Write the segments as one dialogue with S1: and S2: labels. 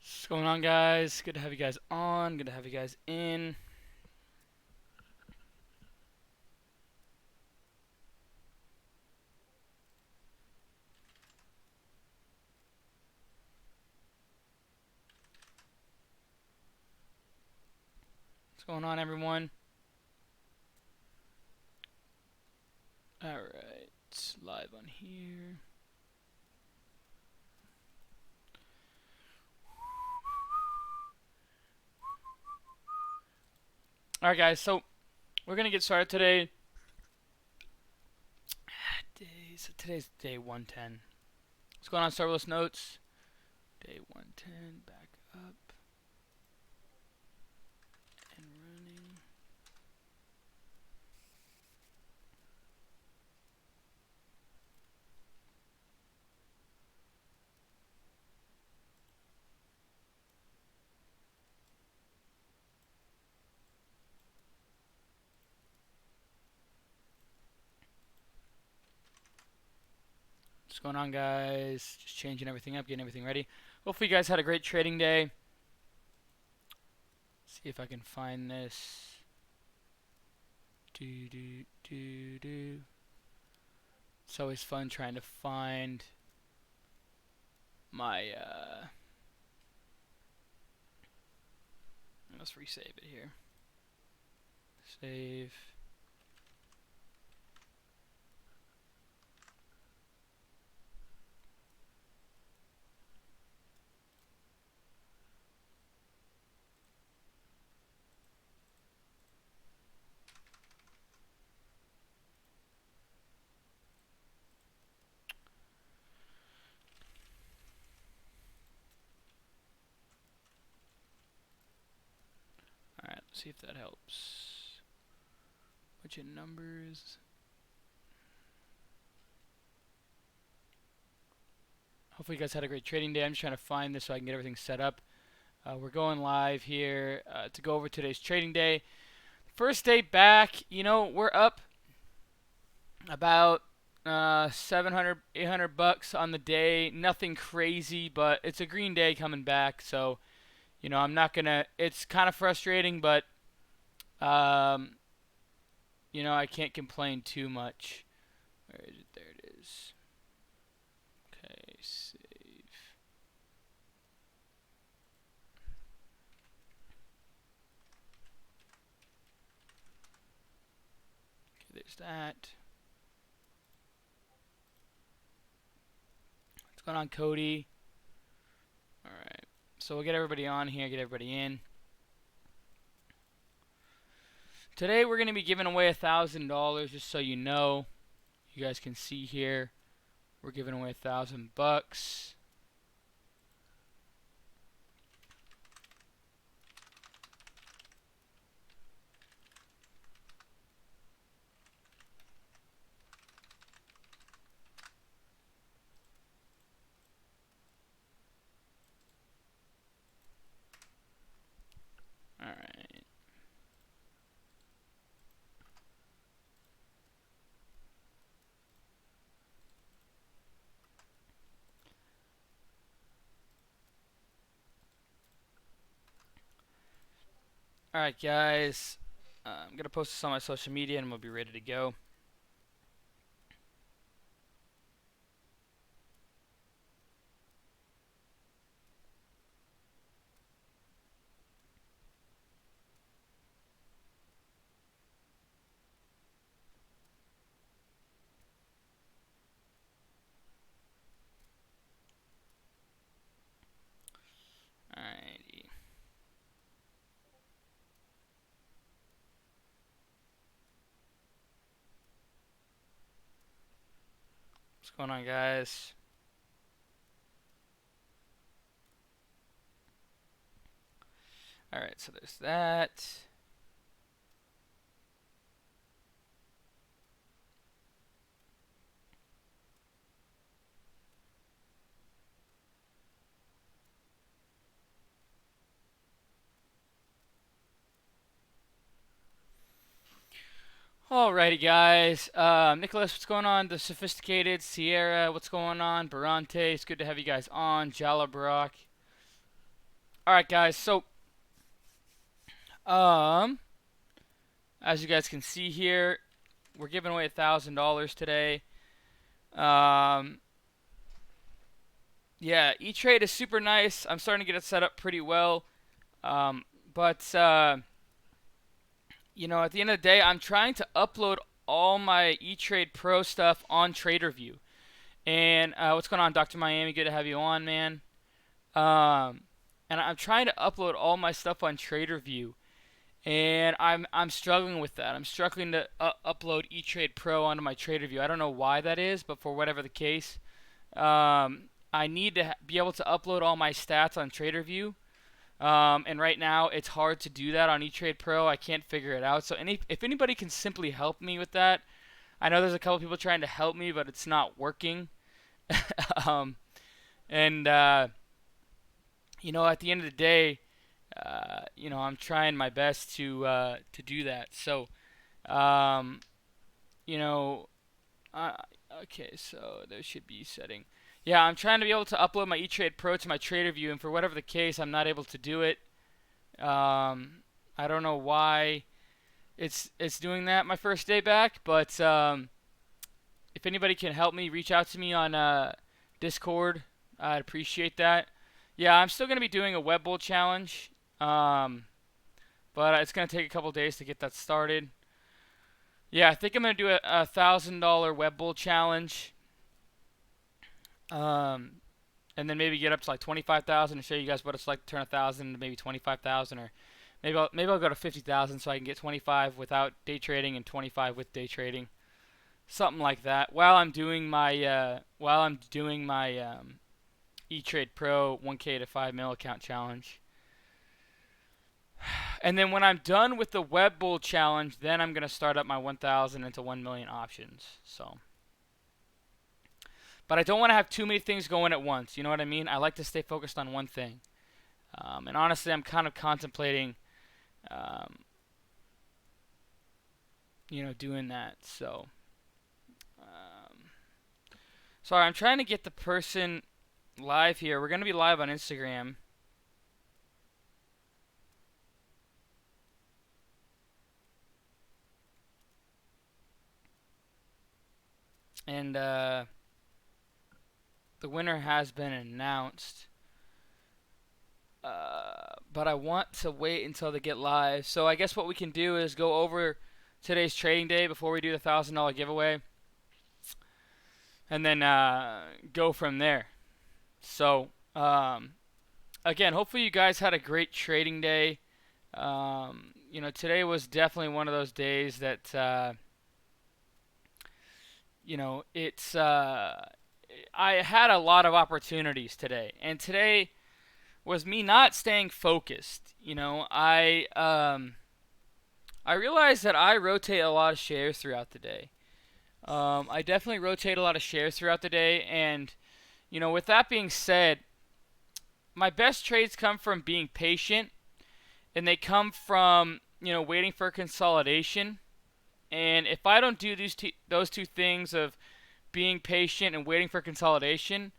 S1: What's going on, guys? Good to have you guys on. Good to have you guys in. What's going on, everyone? Alright, live on here. Alright, guys, so we're going to get started today. Today's day 110. What's going on, serverless notes? Day 110, back up and running. What's going on, guys? Just changing everything up, getting everything ready. Hopefully you guys had a great trading day. See if I can find this. It's always fun trying to find my let's resave it here. Save. Alright, let's see if that helps. Bunch of numbers. Hopefully you guys had a great trading day. I'm just trying to find this so I can get everything set up. We're going live here to go over today's trading day. First day back, you know, we're up about 700, 800 bucks on the day. Nothing crazy, but it's a green day coming back. So, you know, I'm not going to, it's kind of frustrating, but, you know, I can't complain too much. Where is it? There it is. Okay, save. Okay, there's that. What's going on, Cody? Alright, so we'll get everybody on here, get everybody in. Today we're going to be giving away $1,000, just so you know. You guys can see here, we're giving away $1,000. Alright. Alright, guys. I'm going to post this on my social media and we'll be ready to go. Alrighty. What's going on, guys? Alright, so there's that. Alrighty, guys. Nicholas, what's going on? The Sophisticated, Sierra, what's going on? Barante, it's good to have you guys on. Jalabrock. All right, guys. So, um, as you guys can see here, we're giving away $1,000 today. Um, yeah, E-Trade is super nice. I'm starting to get it set up pretty well. Um, but you know, at the end of the day, I'm trying to upload all my E-Trade Pro stuff on TraderView. And what's going on, Dr. Miami? Good to have you on, man. Um, and I'm trying to upload all my stuff on TraderView, and I'm struggling with that. I'm struggling to upload E-Trade Pro onto my TraderView. I don't know why that is, but for whatever the case, I need to be able to upload all my stats on TraderView. And right now, it's hard to do that on E-Trade Pro. I can't figure it out. So if anybody can simply help me with that, I know there's a couple people trying to help me, but it's not working. um, and you know, at the end of the day, you know, I'm trying my best to do that. So, um, you know, uh, okay, so there should be setting. Yeah, I'm trying to be able to upload my E-Trade Pro to my TraderView, and for whatever the case, I'm not able to do it. I don't know why it's doing that my first day back, but if anybody can help me, reach out to me on Discord. I'd appreciate that. Yeah, I'm still gonna be doing a web bowl challenge, um, but it's gonna take a couple days to get that started. Yeah, I think I'm gonna do a $1,000 web bowl challenge, um, and then maybe get up to like 25,000 and show you guys what it's like to turn 1,000 into maybe 25,000, or maybe I'll go to 50,000 so I can get 25 without day trading and 25 with day trading, something like that. While I'm doing my E-Trade Pro 1K to 5 mil account challenge. And then when I'm done with the web bull challenge, then I'm going to start up my 1,000 into 1 million options. So, but I don't want to have too many things going at once. You know what I mean? I like to stay focused on one thing. And honestly, I'm kind of contemplating, um, you know, doing that. So, um, sorry, I'm trying to get the person live here. We're going to be live on Instagram. And the winner has been announced. But I want to wait until they get live. So I guess what we can do is go over today's trading day before we do the $1,000 giveaway, and then go from there. So again, hopefully you guys had a great trading day. You know, today was definitely one of those days that you know, it's I had a lot of opportunities today, and today was me not staying focused. You know, I realized that I rotate a lot of shares throughout the day. I definitely rotate a lot of shares throughout the day, and you know, with that being said, my best trades come from being patient, and they come from, you know, waiting for consolidation. And if I don't do those two things of being patient and waiting for consolidation,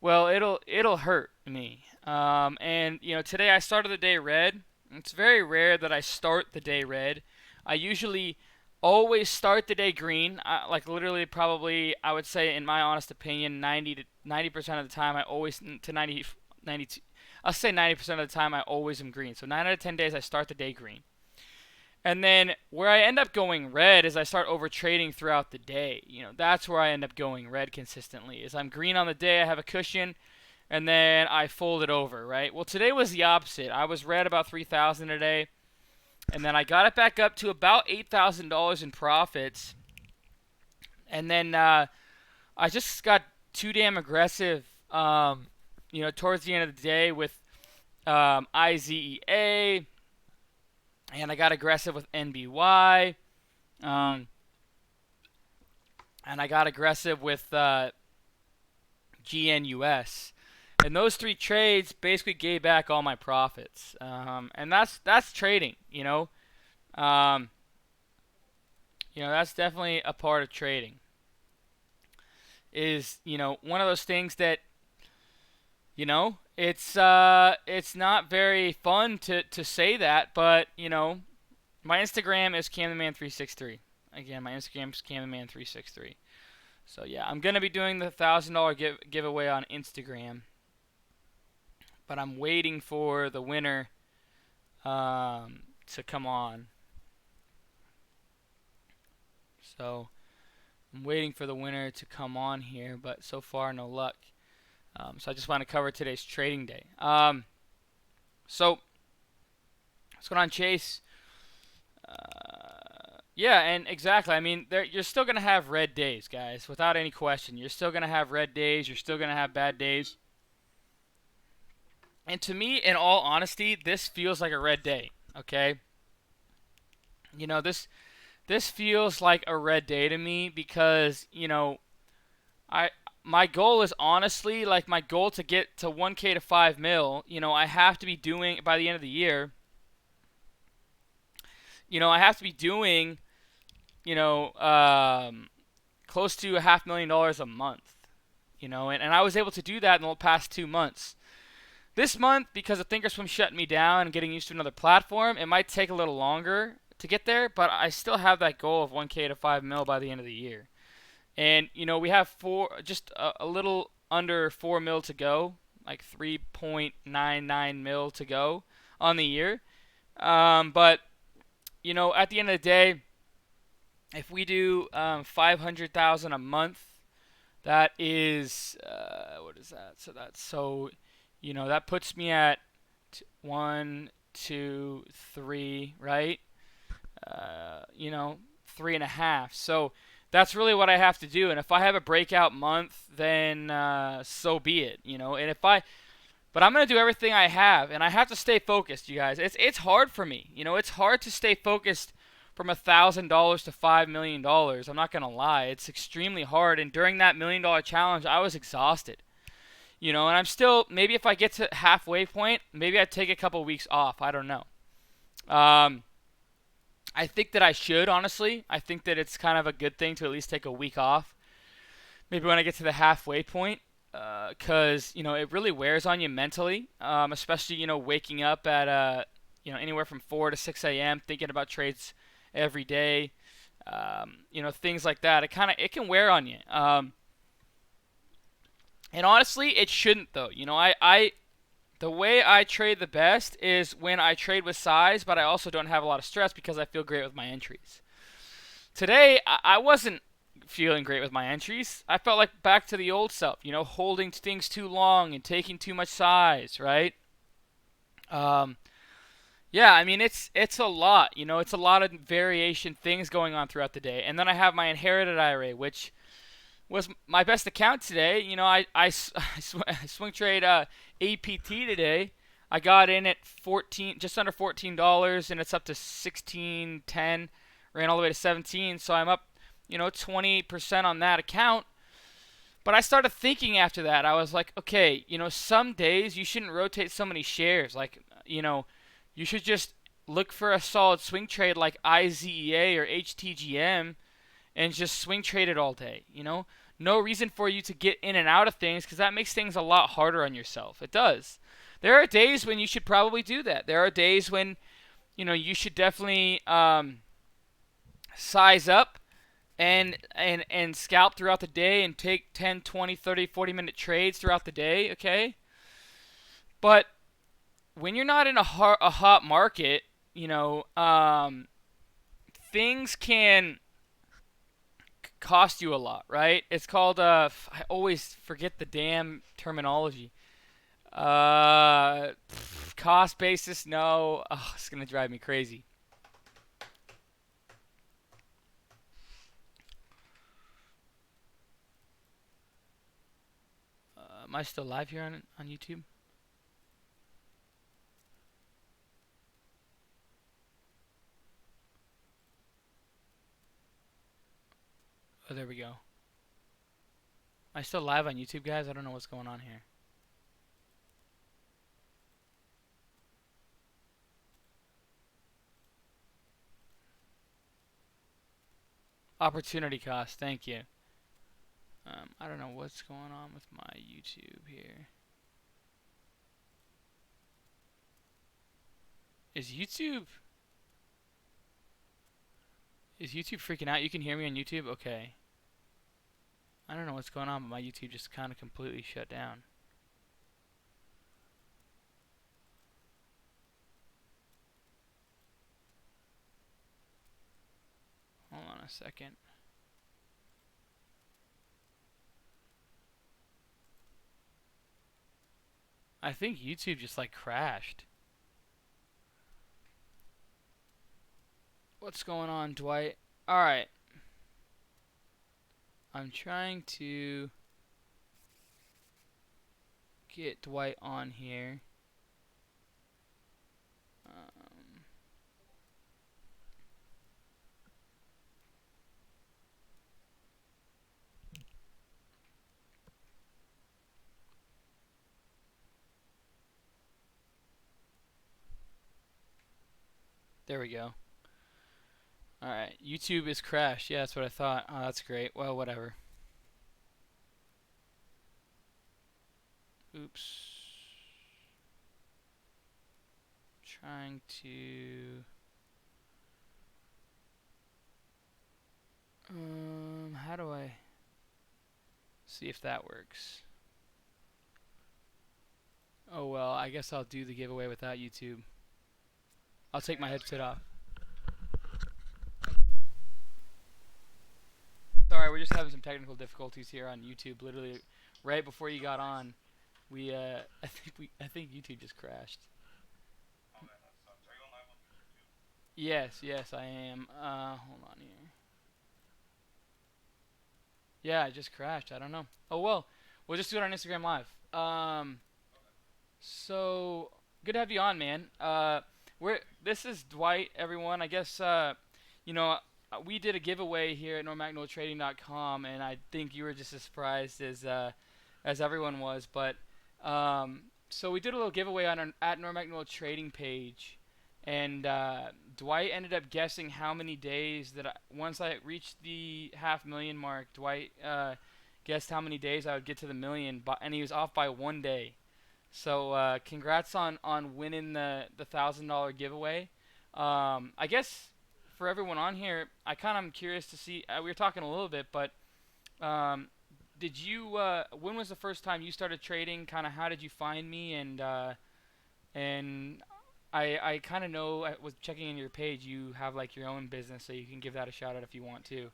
S1: well, it'll hurt me. And you know, today I started the day red. It's very rare that I start the day red. I usually always start the day green. Like literally, probably I would say, in my honest opinion, 90% of the time I always to 92. I'll say 90% of the time I always am green. So 9 out of 10 days I start the day green. And then where I end up going red is I start over trading throughout the day. You know, that's where I end up going red consistently. Is I'm green on the day, I have a cushion, and then I fold it over, right? Well, today was the opposite. I was red about 3,000 today, and then I got it back up to about $8,000 in profits. And then I just got too damn aggressive, you know, towards the end of the day with IZEA, and I got aggressive with NBY, um, and I got aggressive with GNUS. And those three trades basically gave back all my profits. And that's trading, you know. Um, you know, that's definitely a part of trading. Is, you know, one of those things that It's not very fun to say that, but my Instagram is CamTheMan363. Again, my Instagram is CamTheMan363. So yeah, I'm gonna be doing the $1,000 giveaway on Instagram, but I'm waiting for the winner to come on. So I'm waiting for the winner to come on here, but so far no luck. So I just want to cover today's trading day. So what's going on, Chase? Yeah, and exactly. I mean, you're still gonna have red days, guys, without any question. You're still gonna have red days. You're still gonna have bad days. And to me, in all honesty, this feels like a red day. Okay, this feels like a red day to me because I my goal is honestly like my goal to get to 1K to 5 mil. I have to be doing by the end of the year. I have to be doing you know close to $500,000 a month. And I was able to do that in the past 2 months. This month, because of Thinkorswim shutting me down and getting used to another platform, it might take a little longer to get there, but I still have that goal of 1K to 5 mil by the end of the year. And we have just a little under 4 mil to go, like 3.99 mil to go on the year. But at the end of the day, if we do 500,000 a month, that is what is that? That puts me at 1, 2, 3, right? 3.5. So that's really what I have to do. And if I have a breakout month, then so be it. But I'm gonna do everything I have, and I have to stay focused, you guys. It's hard for me. It's hard to stay focused from $1,000 to $5 million. I'm not gonna lie, it's extremely hard. And during that $1 million challenge, I was exhausted. And I'm still, maybe if I get to halfway point, maybe I'd take a couple weeks off. I don't know. Um, I think that I should, honestly. I think that it's kind of a good thing to at least take a week off. Maybe when I get to the halfway point, because it really wears on you mentally, especially waking up at anywhere from 4 to 6 a.m. thinking about trades every day, things like that. It can wear on you. And honestly, it shouldn't though. I the way I trade the best is when I trade with size, but I also don't have a lot of stress because I feel great with my entries. Today, I wasn't feeling great with my entries. I felt like back to the old self, holding things too long and taking too much size, right? Um, yeah, I mean it's a lot, it's a lot of variation things going on throughout the day. And then I have my inherited IRA, which was my best account today. I swing trade APT today. I got in at 14, just under $14, and it's up to 16.10. Ran all the way to 17, so I'm up 20% on that account. But I started thinking after that. I was like, okay, some days you shouldn't rotate so many shares. Like, you should just look for a solid swing trade like IZEA or HTGM and just swing trade it all day. No reason for you to get in and out of things because that makes things a lot harder on yourself. It does. There are days when you should probably do that. There are days when you should definitely size up and scalp throughout the day and take 10, 20, 30, 40-minute trades throughout the day, okay? But when you're not in a hot market, things can cost you a lot, right? It's called I always forget the damn terminology. Cost basis, no. Oh, it's gonna drive me crazy. Am I still live here on YouTube? Oh, there we go. Am I still live on YouTube, guys? I don't know what's going on here. Opportunity cost, thank you. I don't know what's going on with my YouTube here. Is YouTube is YouTube freaking out? You can hear me on YouTube? Okay. I don't know what's going on, but my YouTube just kind of completely shut down. Hold on a second. I think YouTube just like crashed. What's going on, Dwight? Alright. I'm trying to get Dwight on here. Um, there we go. Alright, YouTube is crashed. Yeah, that's what I thought. Oh, that's great. Well, whatever. Oops. Trying to... how do I... see if that works? Oh well, I guess I'll do the giveaway without YouTube. I'll take my headset off. Sorry, we're just having some technical difficulties here on YouTube. Literally, right before you got on, we I think YouTube just crashed. Yes, yes, I am. Hold on here. Yeah, it just crashed. I don't know. Oh well, we'll just do it on Instagram Live. So good to have you on, man. We're this is Dwight, everyone. I guess you know, we did a giveaway here at normacnoltrading.com, and I think you were just as surprised as everyone was. But so we did a little giveaway on our at Normacnol Trading page, and Dwight ended up guessing how many days that once I reached the 500,000 mark, Dwight guessed how many days I would get to the million, and he was off by 1 day. So congrats on winning the $1,000 giveaway. I guess for everyone on here, I kind of am curious to see. We were talking a little bit, but um, did you? When was the first time you started trading? Kind of how did you find me? And I kind of know I was checking in your page. You have like your own business, so you can give that a shout out if you want to.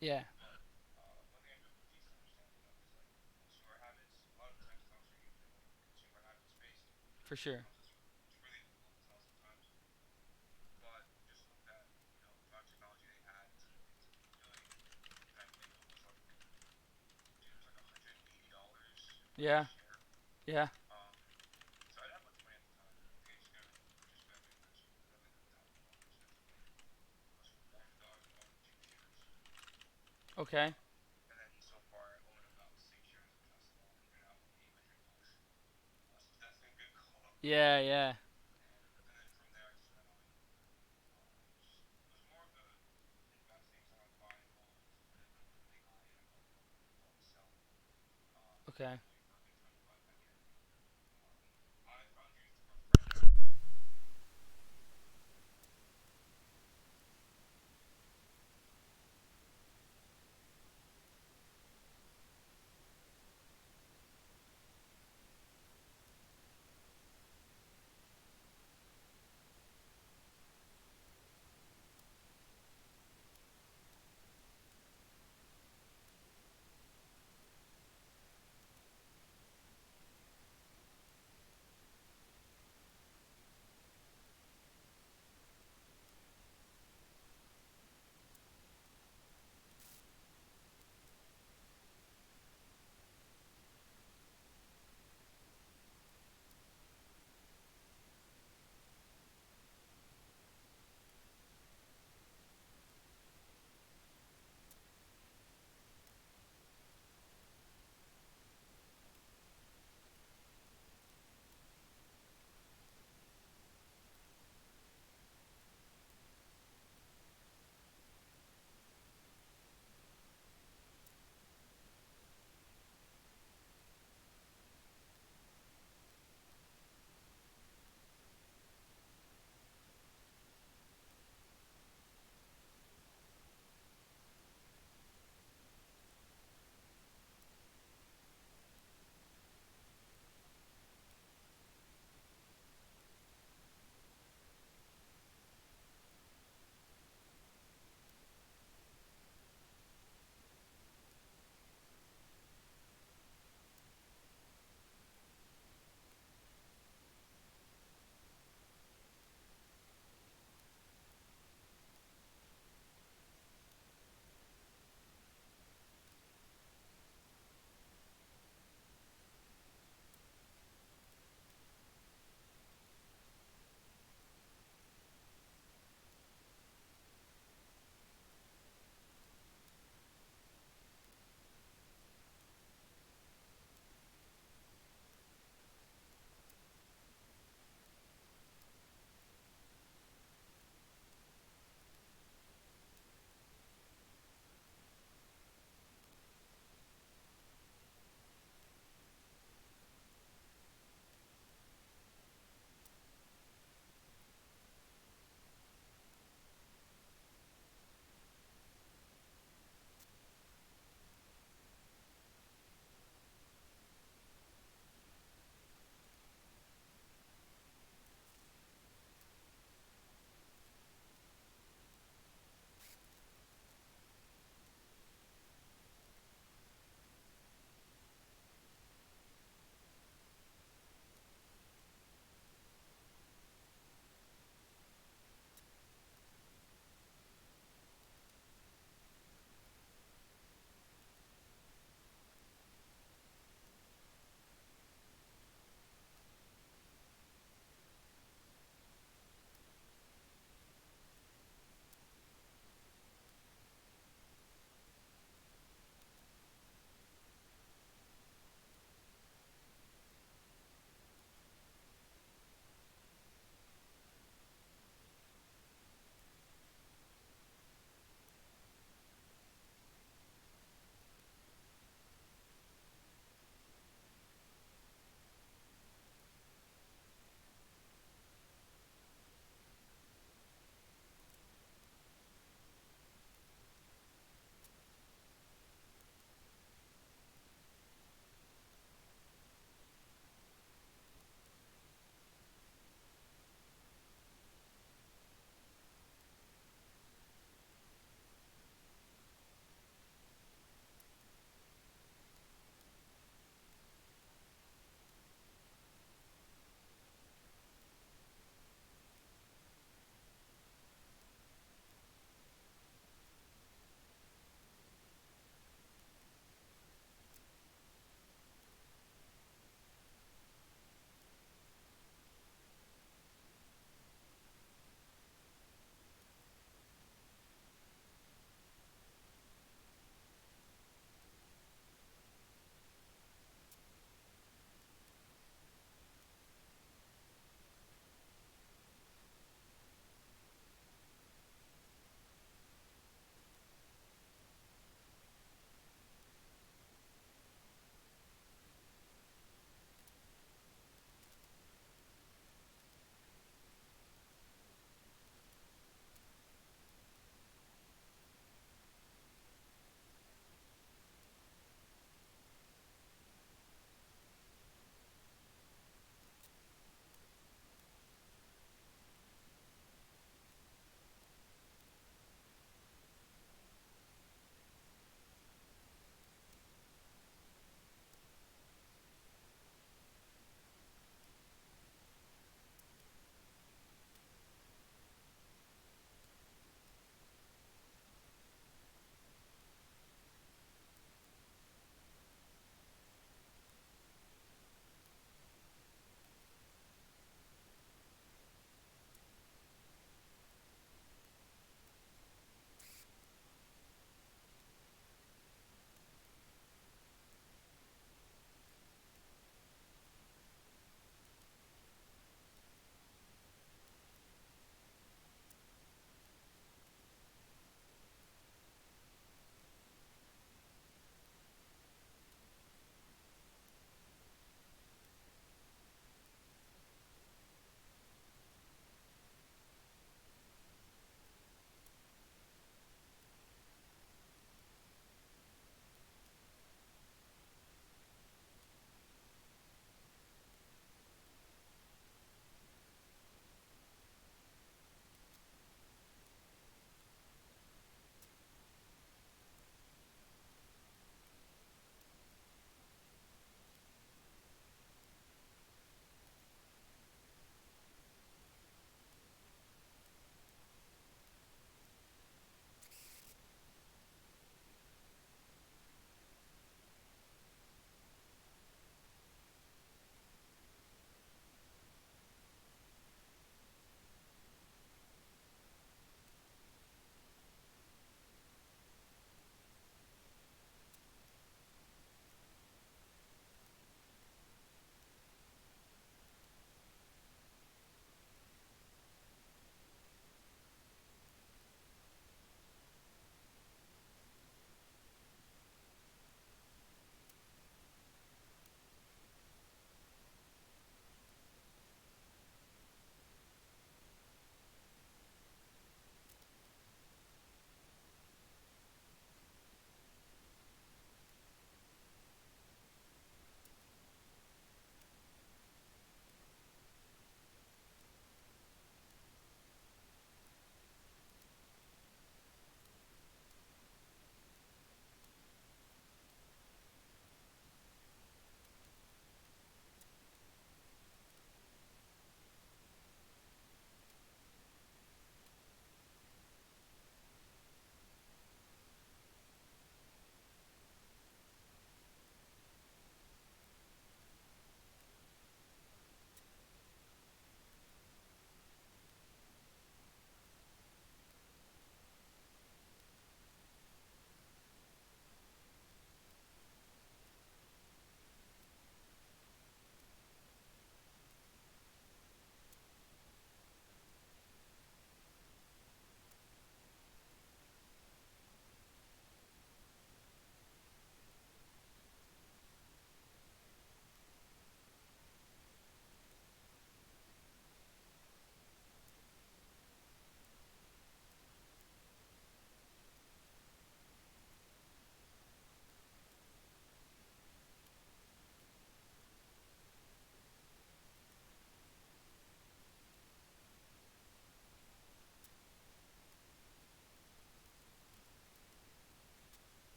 S1: Yeah, for sure. Yeah, yeah. Okay. Yeah, yeah. Okay.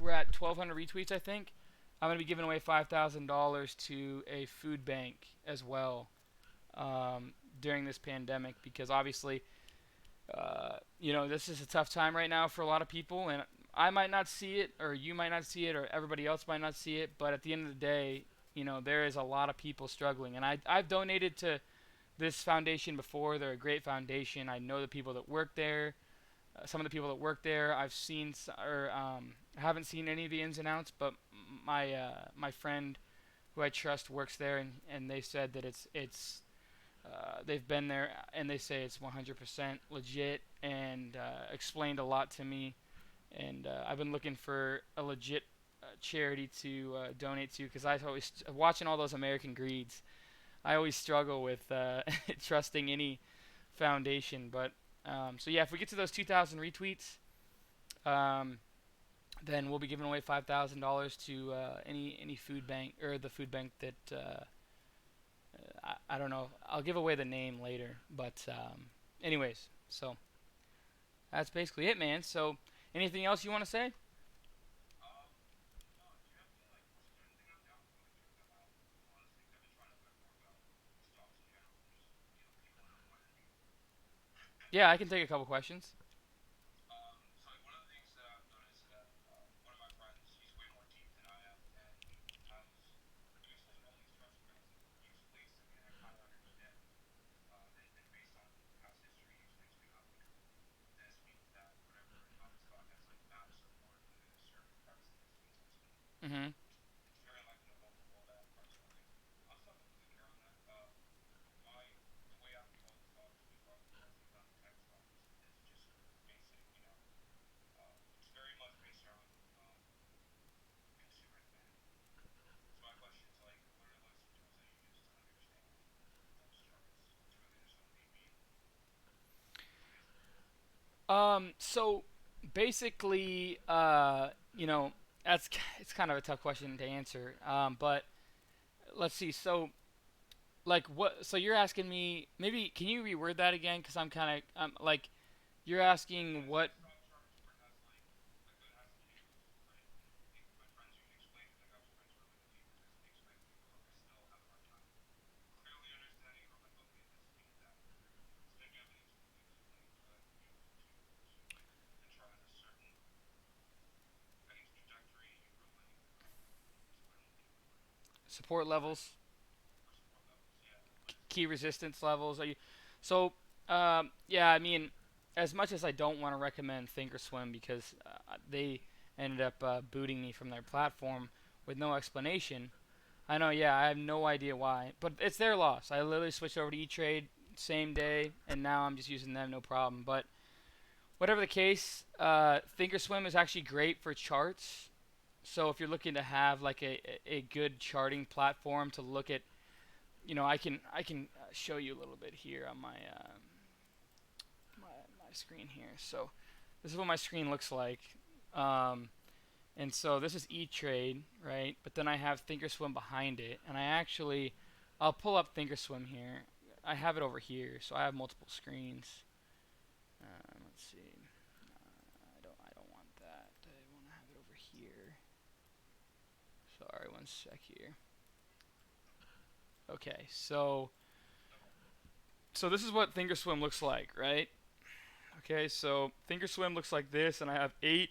S1: we're at 1,200 retweets, I think. I'm gonna be giving away $5,000 to a food bank as well during this pandemic because obviously, this is a tough time right now for a lot of people, and I might not see it, or you might not see it, or everybody else might not see it. But at the end of the day, there is a lot of people struggling, and I've donated to this foundation before. They're a great foundation. I know the people that work there. Some of the people that work there, I've seen, or I haven't seen any of the ins and outs, but my friend who I trust works there, and they said that they've been there, and they say it's 100% legit, and explained a lot to me. And I've been looking for a legit charity to donate to because I always watching all those American Greeds. I always struggle with trusting any foundation, but so yeah, if we get to those 2,000 retweets, um, then we'll be giving away $5,000 to any food bank or the food bank that I don't know. I'll give away the name later, but anyways, so that's basically it, man. So anything else you want to say? Yeah, I can take a couple questions. Mm-hmm. So basically, that's it's kind of a tough question to answer. But let's see. So like what? So you're asking me? Maybe can you reword that again? Because I'm kind of like you're asking what? Support levels, key resistance levels. Are you? So, yeah, I mean, as much as I don't want to recommend Thinkorswim because they ended up booting me from their platform with no explanation. I know, yeah, I have no idea why, but it's their loss. I literally switched over to E-Trade same day, and now I'm just using them, no problem. But whatever the case, Thinkorswim is actually great for charts. So if you're looking to have like a good charting platform to look at, I can show you a little bit here on my screen here. So this is what my screen looks like. Um, and so this is E-Trade, right? But then I have Thinkorswim behind it, and I'll pull up Thinkorswim here. I have it over here, so I have multiple screens. Let's see. I don't want that. I want to have it over here. Sorry, one sec here. Okay, so this is what Thinkorswim looks like, right? Okay, so Thinkorswim looks like this, and I have 8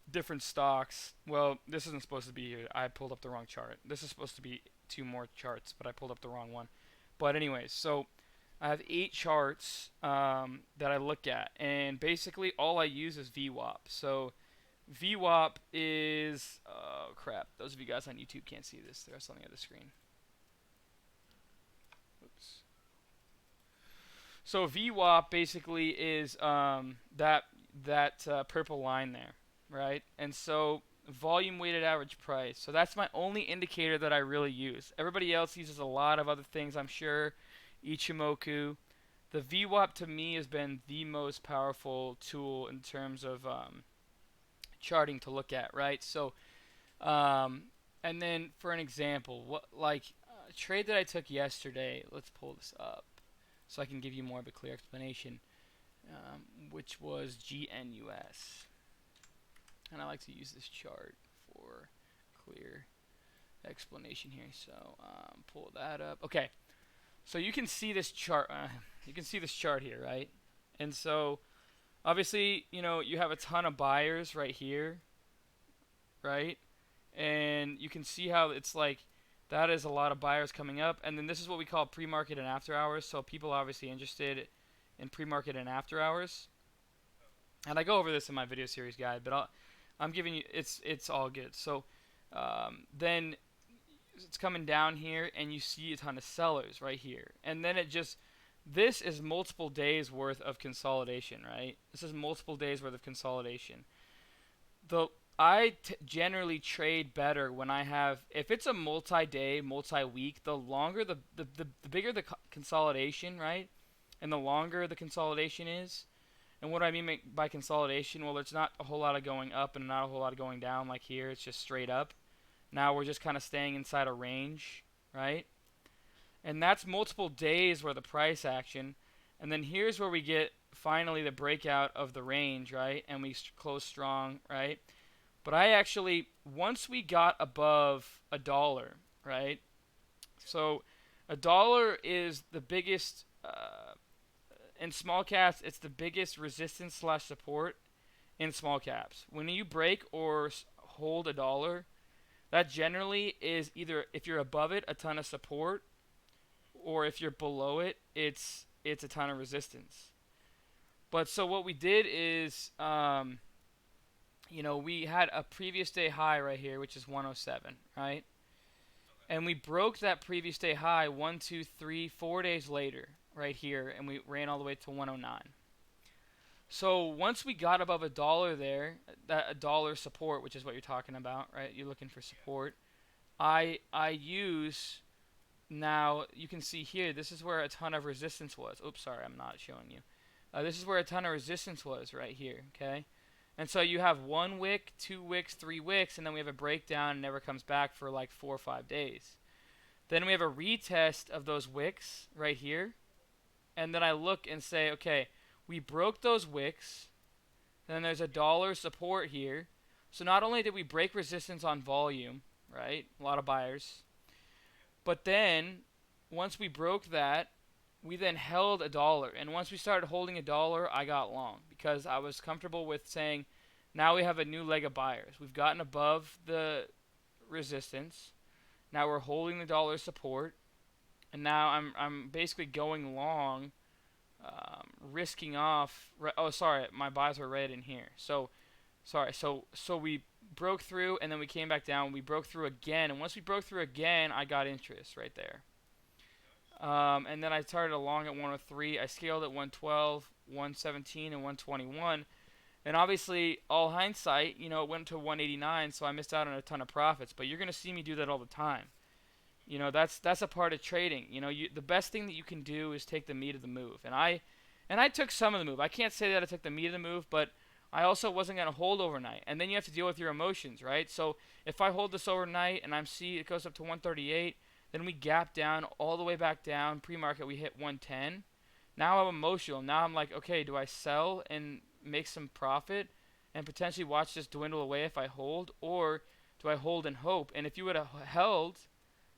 S1: different stocks. Well, this isn't supposed to be here. I pulled up the wrong chart. This is supposed to be 2 more charts, but I pulled up the wrong one. But anyways, so I have 8 charts that I look at, and basically all I use is VWAP. So VWAP is oh crap. Those of you guys on YouTube can't see this. There's something on the screen. Oops. So VWAP basically is that purple line there, right? And so volume weighted average price. So that's my only indicator that I really use. Everybody else uses a lot of other things, I'm sure. Ichimoku. The VWAP to me has been the most powerful tool in terms of charting to look at, right? So, and then for an example, what like a trade that I took yesterday. Let's pull this up so I can give you more of a clear explanation, which was GNUS. And I like to use this chart for clear explanation here. So pull that up. Okay, so you can see this chart. You can see this chart here, right? And so obviously, you have a ton of buyers right here, right? And you can see how it's like that is a lot of buyers coming up. And then this is what we call pre-market and after hours. So people are obviously interested in pre-market and after hours. And I go over this in my video series guide, but I'm giving you it's all good. So then it's coming down here, and you see a ton of sellers right here, and then this is multiple days worth of consolidation, right? This is multiple days worth of consolidation. I generally trade better when I have, if it's a multi-day, multi-week, the longer the bigger the consolidation, right? And the longer the consolidation is. And what I mean by consolidation, well, there's not a whole lot of going up and not a whole lot of going down like here. It's just straight up. Now we're just kind of staying inside a range, right? And that's multiple days worth of price action. And then here's where we get finally the breakout of the range, right? And we close strong, right? But I actually, once we got above $1, right? So $1 is the biggest, in small caps, it's the biggest resistance slash support in small caps. When you break or hold $1, that generally is either, if you're above it, a ton of support, or if you're below it, it's a ton of resistance. But so what we did is, we had a previous day high right here, which is 107, right? And we broke that previous day high 1, 2, 3, 4 days later, right here, and we ran all the way to 109. So once we got above $1 there, that $1 support, which is what you're talking about, right? You're looking for support. I use, now you can see here, this is where a ton of resistance was. Oops, sorry, I'm not showing you. This is where a ton of resistance was right here, okay? And so you have 1 wick, 2 wicks, 3 wicks, and then we have a breakdown and never comes back for like 4 or 5 days. Then we have a retest of those wicks right here. And then I look and say, okay, we broke those wicks. Then there's $1 support here. So not only did we break resistance on volume, right? A lot of buyers. But then once we broke that, we then held $1. And once we started holding $1, I got long because I was comfortable with saying, now we have a new leg of buyers. We've gotten above the resistance. Now we're holding the $1 support. And now I'm basically going long, risking off. Oh, sorry, my buys were red in here. So we broke through, and then we came back down. We broke through again, and once we broke through again, I got interest right there. And then I started along at 103. I scaled at 112, 117, and 121. And obviously, all hindsight, it went to 189, so I missed out on a ton of profits. But you're going to see me do that all the time. That's a part of trading. The best thing that you can do is take the meat of the move. And I took some of the move. I can't say that I took the meat of the move, but I also wasn't going to hold overnight. And then you have to deal with your emotions, right? So if I hold this overnight and I see it goes up to 138, then we gap down all the way back down. Pre-market, we hit 110. Now I'm emotional. Now I'm like, okay, do I sell and make some profit and potentially watch this dwindle away if I hold? Or do I hold and hope? And if you would have held,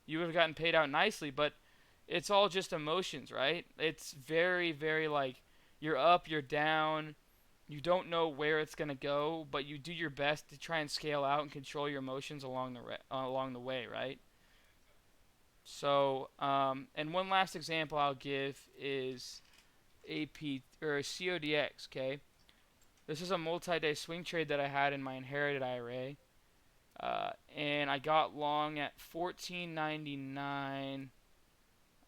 S1: you would have gotten paid out nicely. But it's all just emotions, right? It's very, very like you're up, you're down. You don't know where it's going to go, but you do your best to try and scale out and control your emotions along the way, right? So, and one last example I'll give is AP or CODX. Okay, this is a multi-day swing trade that I had in my inherited IRA, and I got long at 14.99.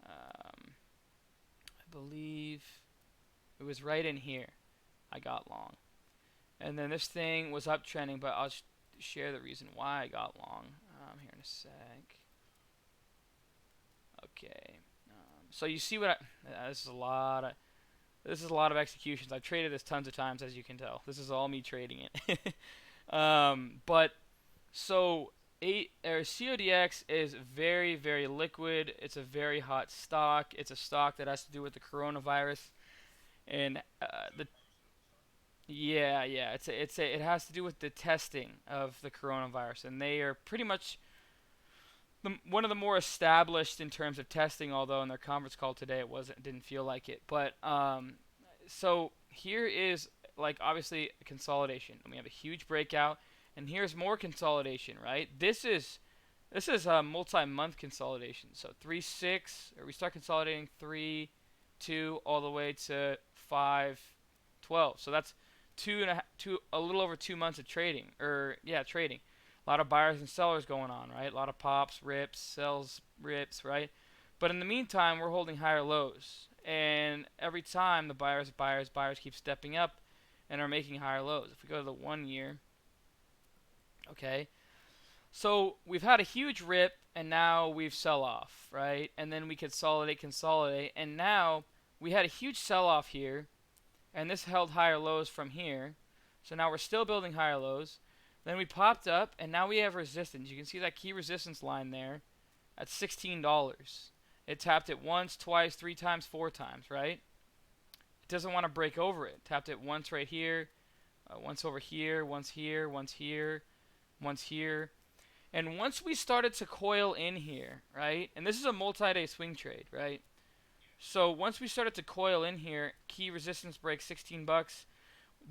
S1: I believe it was right in here. I got long, and then this thing was uptrending, but I'll share the reason why I got long here in a sec. Okay, so you see what this is a lot of executions. I've traded this tons of times, as you can tell. This is all me trading it. But so CODX is very, very liquid. It's a very hot stock. It's a stock that has to do with the coronavirus, and Yeah, yeah. It has to do with the testing of the coronavirus, and they are pretty much one of the more established in terms of testing. Although in their conference call today, it didn't feel like it. But so here is like obviously a consolidation, and we have a huge breakout, and here's more consolidation. Right? This is a multi-month consolidation. So 3-6, or we start consolidating 3-2 all the way to 5-12. So that's a little over 2 months of trading, or yeah, trading. A lot of buyers and sellers going on, right? A lot of pops, rips, sells, rips, right? But in the meantime, we're holding higher lows, and every time the buyers keep stepping up and are making higher lows. If we go to the 1 year, okay, so we've had a huge rip, and now we've sell off, right? And then we consolidate, and now we had a huge sell off here, and this held higher lows from here. So now we're still building higher lows. Then we popped up, and now we have resistance. You can see that key resistance line there at $16. It tapped it once, twice, 3 times, 4 times, right? It doesn't want to break over it. Tapped it once right here, once over here, once here, once here, once here. And once we started to coil in here, right? And this is a multi-day swing trade, right? So once we started to coil in here, key resistance break $16.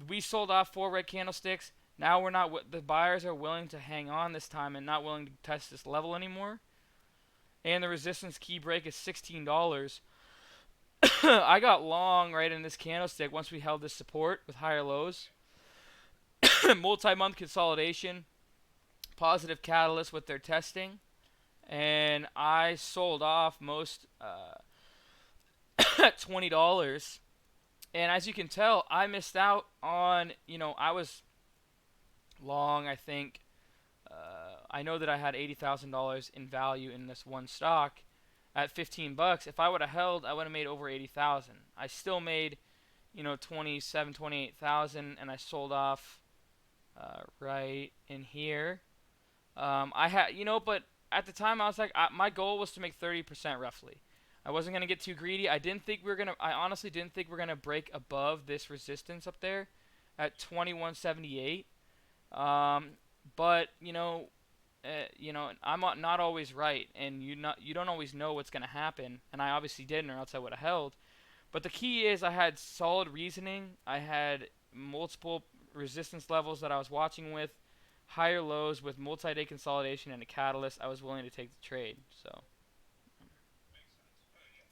S1: We sold off 4 red candlesticks. Now we're not. The buyers are willing to hang on this time and not willing to test this level anymore. And the resistance key break is $16. I got long right in this candlestick once we held this support with higher lows. Multi-month consolidation, positive catalyst with their testing, and I sold off most at $20. And as you can tell, I missed out on, I was long, I think. I know that I had $80,000 in value in this one stock at $15. If I would have held, I would have made over 80,000. I still made, 27, 28,000, and I sold off right in here. I had, but at the time I was like, my goal was to make 30% roughly. I wasn't gonna get too greedy. I honestly didn't think we are gonna break above this resistance up there at 2178. Um, but I'm not always right, and you don't always know what's gonna happen. And I obviously didn't, or else I would have held. But the key is I had solid reasoning. I had multiple resistance levels that I was watching with, higher lows with multi-day consolidation and a catalyst. I was willing to take the trade. So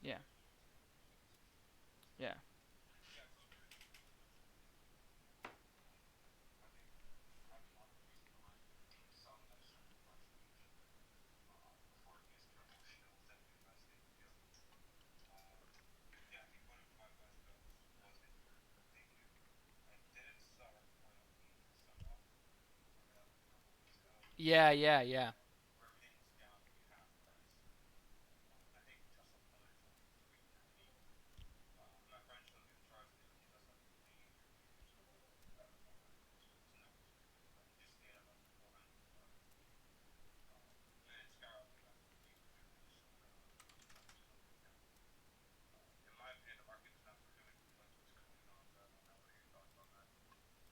S1: yeah, yeah, yeah, yeah, yeah.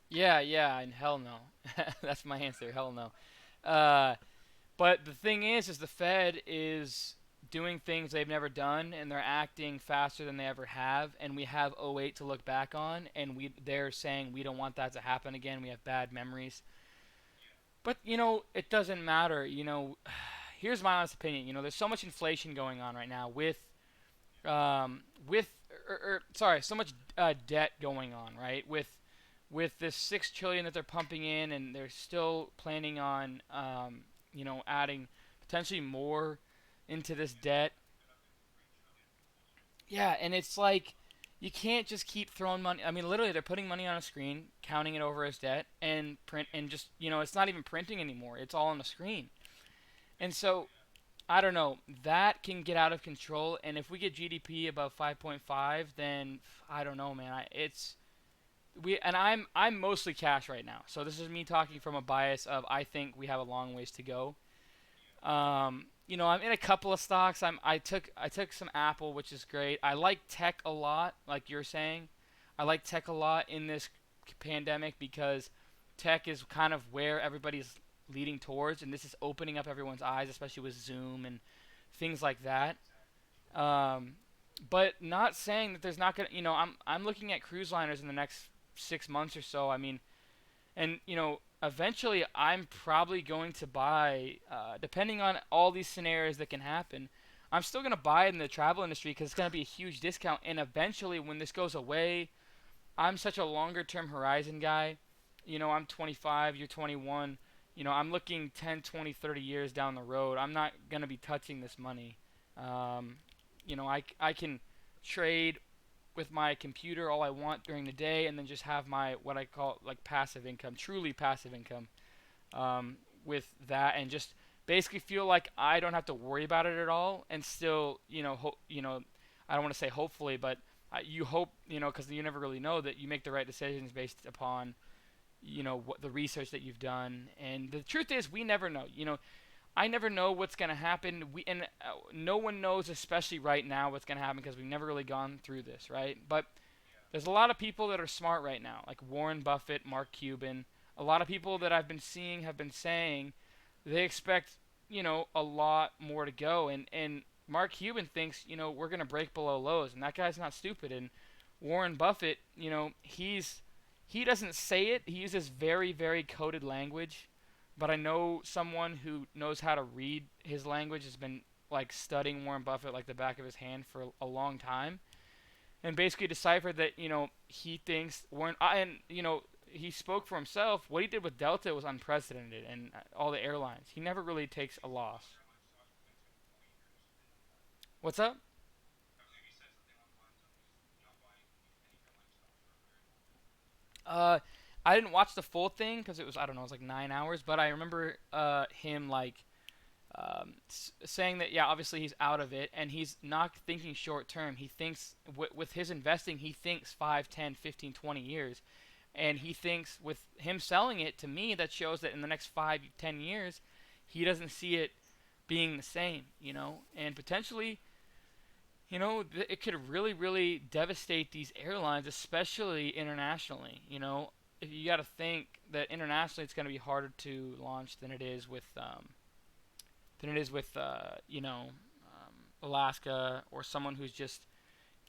S1: Yeah, yeah, and hell no. That's my answer. Hell no. Uh, but the thing is the Fed is doing things they've never done, and they're acting faster than they ever have. And we have '08 to look back on, and they're saying we don't want that to happen again. We have bad memories. But it doesn't matter. Here's my honest opinion. There's so much inflation going on right now with sorry, so much debt going on, right? With this 6 trillion that they're pumping in, and they're still planning on, adding potentially more into this debt. Yeah, and it's like you can't just keep throwing money. I mean, literally, they're putting money on a screen, counting it over as debt, and print, and just it's not even printing anymore. It's all on the screen, and so I don't know. That can get out of control, and if we get GDP above 5.5, then I don't know, man. I'm mostly cash right now, so this is me talking from a bias of I think we have a long ways to go. I'm in a couple of stocks. I took some Apple, which is great. I like tech a lot, like you're saying. I like tech a lot in this. pandemic because tech is kind of where everybody's leading towards, and this is opening up everyone's eyes, especially with Zoom and things like that. Um, but not saying that there's not gonna, I'm looking at cruise liners in the next 6 months or so. I mean, and eventually I'm probably going to buy, depending on all these scenarios that can happen. I'm still gonna buy it in the travel industry because it's gonna be a huge discount. And eventually, when this goes away, I'm such a longer term horizon guy. I'm 25, you're 21. I'm looking 10, 20, 30 years down the road. I'm not going to be touching this money. Um, I can trade with my computer all I want during the day and then just have my what I call like passive income, truly passive income, with that, and just basically feel like I don't have to worry about it at all, and still, I don't want to say hopefully, but you hope, because you never really know, that you make the right decisions based upon, what the research that you've done. And the truth is, we never know. I never know what's going to happen. No one knows, especially right now, what's going to happen because we've never really gone through this, right? But there's a lot of people that are smart right now, like Warren Buffett, Mark Cuban. A lot of people that I've been seeing have been saying they expect, a lot more to go. And Mark Cuban thinks, we're going to break below lows. And that guy's not stupid. And Warren Buffett, he doesn't say it. He uses very, very coded language. But I know someone who knows how to read his language, has been like studying Warren Buffett like the back of his hand for a long time, and basically deciphered that, he thinks Warren, and he spoke for himself. What he did with Delta was unprecedented, and all the airlines. He never really takes a loss. What's up? Uh, I didn't watch the full thing because it was, I don't know, it was like 9 hours. But I remember him like saying that, yeah, obviously he's out of it, and he's not thinking short term. He thinks with his investing, he thinks 5, 10, 15, 20 years. And he thinks with him selling it to me, that shows that in the next 5, 10 years, he doesn't see it being the same, and potentially, it could really, really devastate these airlines, especially internationally. If you got to think that internationally, it's going to be harder to launch than it is with Alaska, or someone who's just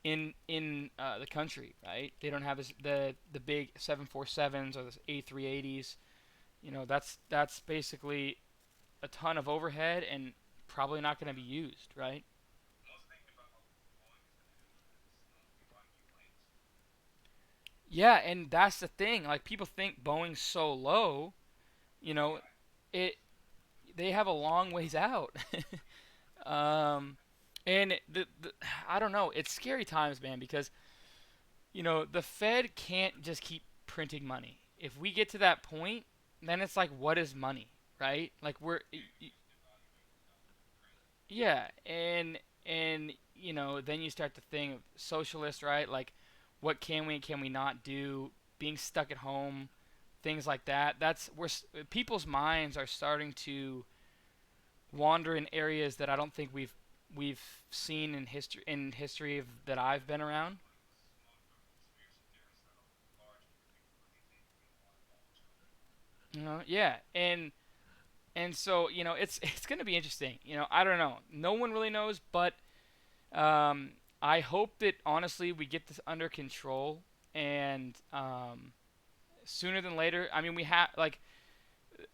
S1: in the country, right? They don't have the big 747s or the A380s. That's basically a ton of overhead and probably not going to be used, right? Yeah, and that's the thing. Like, people think Boeing's so low, you know, it they have a long ways out. um, and I don't know. It's scary times, man, because the Fed can't just keep printing money. If we get to that point, then it's like, what is money, right? Like, yeah, and then you start to think of socialist, right? Like, what can we and can we not do? Being stuck at home, things like that. That's where people's minds are starting to wander in areas that I don't think we've seen in history of that I've been around. Yeah, and so it's going to be interesting. I don't know. No one really knows, but um, I hope that honestly we get this under control, and sooner than later. I mean, we have, like,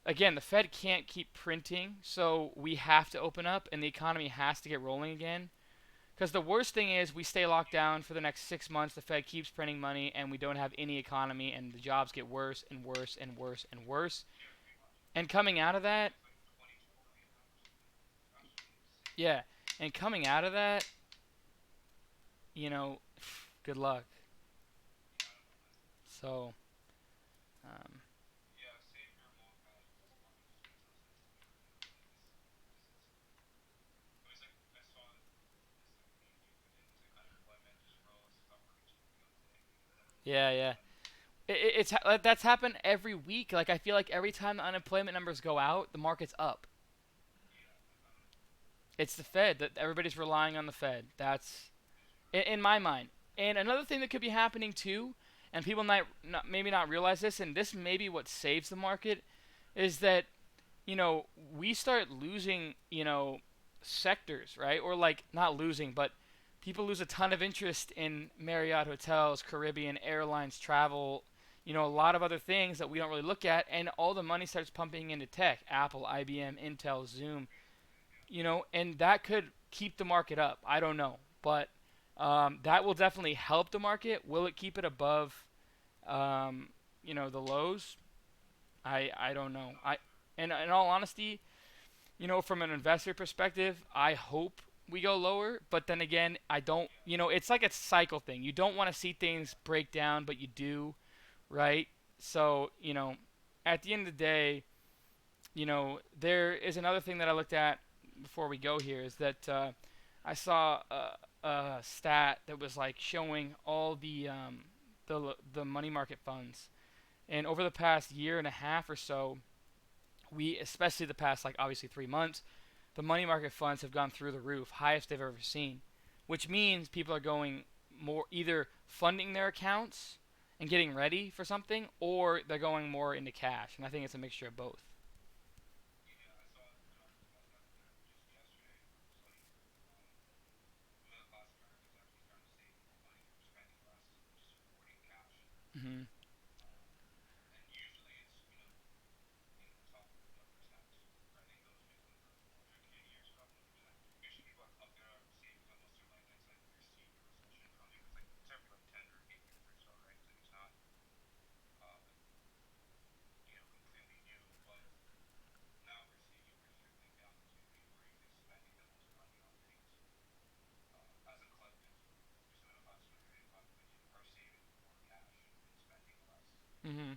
S1: again, the Fed can't keep printing, so we have to open up, and the economy has to get rolling again. Because the worst thing is we stay locked down for the next 6 months. The Fed keeps printing money, and we don't have any economy, and the jobs get worse and worse and worse and worse. And coming out of that, yeah, and coming out of that, you know, good luck. So, um, yeah, yeah. That's happened every week. Like, I feel like every time the unemployment numbers go out, the market's up. It's the Fed that everybody's relying on the Fed. That's in my mind. And another thing that could be happening too and people might not, maybe not realize this, and this may be what saves the market, is that we start losing sectors, right? Or like not losing, but people lose a ton of interest in Marriott hotels, Caribbean airlines, travel, a lot of other things that we don't really look at, and all the money starts pumping into tech, Apple, IBM, Intel, Zoom, and that could keep the market up. I don't know, but that will definitely help the market. Will it keep it above, the lows? I don't know. And in all honesty, from an investor perspective, I hope we go lower. But then again, I don't. It's like a cycle thing. You don't want to see things break down, but you do, right? So at the end of the day, there is another thing that I looked at before we go here is that I saw a stat that was like showing all the money market funds, and over the past year and a half or so, especially the past like obviously 3 months, the money market funds have gone through the roof, highest they've ever seen, which means people are going more either funding their accounts and getting ready for something, or they're going more into cash, and I think it's a mixture of both. Hmm. Hmm.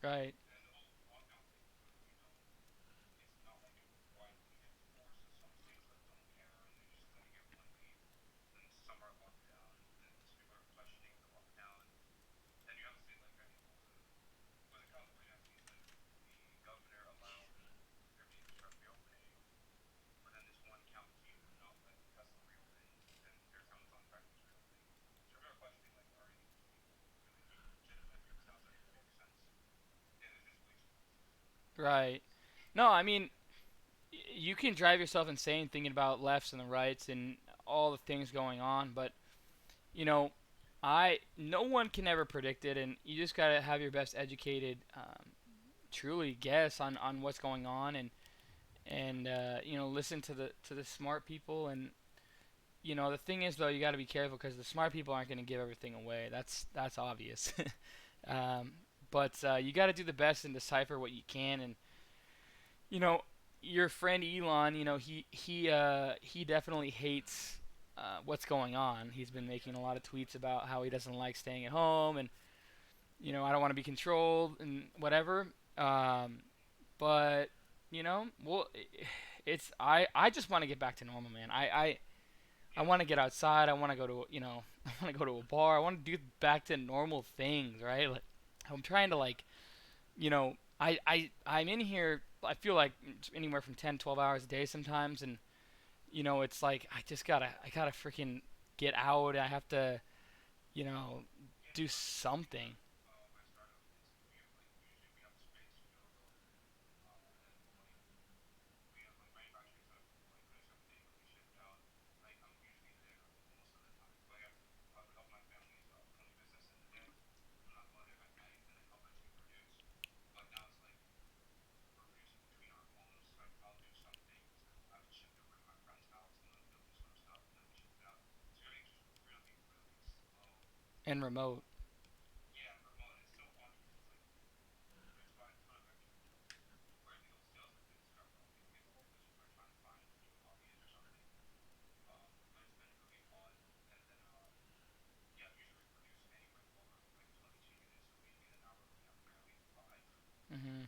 S1: Right. Right. No, I mean, you can drive yourself insane thinking about lefts and the rights and all the things going on, but you know, no one can ever predict it, and you just gotta have your best educated, truly guess on what's going on, and listen to the smart people. And the thing is though, you got to be careful because the smart people aren't going to give everything away. That's obvious. um, but you got to do the best and decipher what you can. And you know, your friend Elon, he definitely hates what's going on. He's been making a lot of tweets about how he doesn't like staying at home, and I don't want to be controlled and whatever. But well, I just want to get back to normal, man. I want to get outside. I want to go to I want to go to a bar. I want to do back to normal things, right? Like I'm trying to like I'm in here. I feel like anywhere from 10, 12 hours a day sometimes, and it's like I gotta freaking get out. I have to you know do something. And remote. Hmm.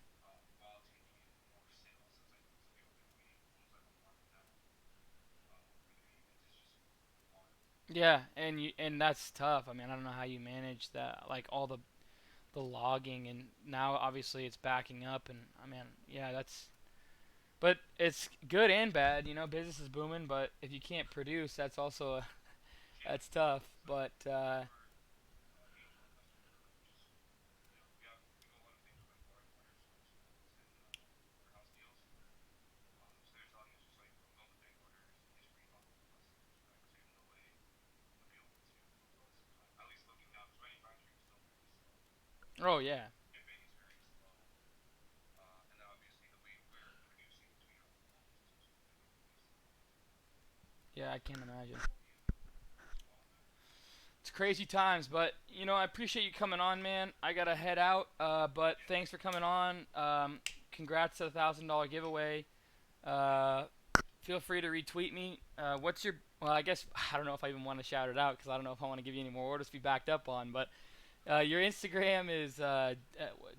S1: Yeah, and that's tough. I mean, I don't know how you manage that, like all the logging, and now obviously it's backing up, and I mean, yeah, that's. But it's good and bad. You know, business is booming, but if you can't produce, that's also that's tough. But oh yeah, yeah, I can't imagine. It's crazy times, but you know, I appreciate you coming on, man. I gotta head out, but thanks for coming on. Congrats to the $1,000 giveaway. Uh, feel free to retweet me. What's your? Well, I guess I don't know if I even want to shout it out because I don't know if I want to give you any more orders to be backed up on. But your Instagram is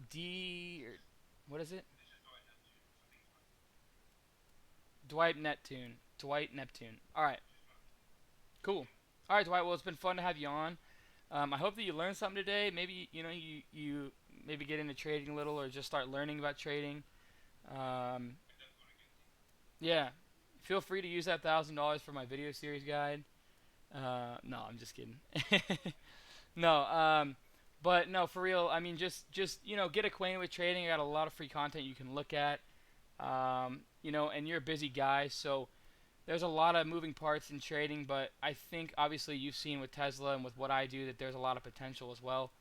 S1: D or what is it? Dwight Neptune. Dwight Neptune. All right, cool. All right, Dwight. Well, it's been fun to have you on. I hope that you learned something today. Maybe you know you maybe get into trading a little or just start learning about trading. Um, yeah, feel free to use that $1,000 for my video series guide. No, I'm just kidding. No, but no, for real. I mean, just you know, get acquainted with trading. I got a lot of free content you can look at. You know, and you're a busy guy, so there's a lot of moving parts in trading. But I think obviously you've seen with Tesla and with what I do that there's a lot of potential as well.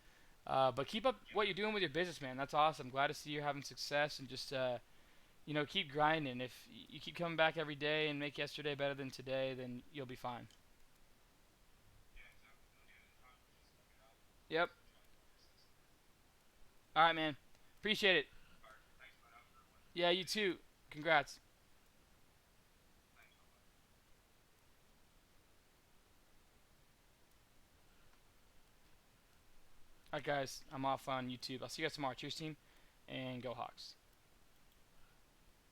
S1: But keep up what you're doing with your business, man. That's awesome. Glad to see you're having success and just you know keep grinding. If you keep coming back every day and make yesterday better than today, then you'll be fine. Yep. All right, man. Appreciate it. Yeah, you too. Congrats. All right, guys. I'm off on YouTube. I'll see you guys tomorrow. Cheers, team, and go Hawks.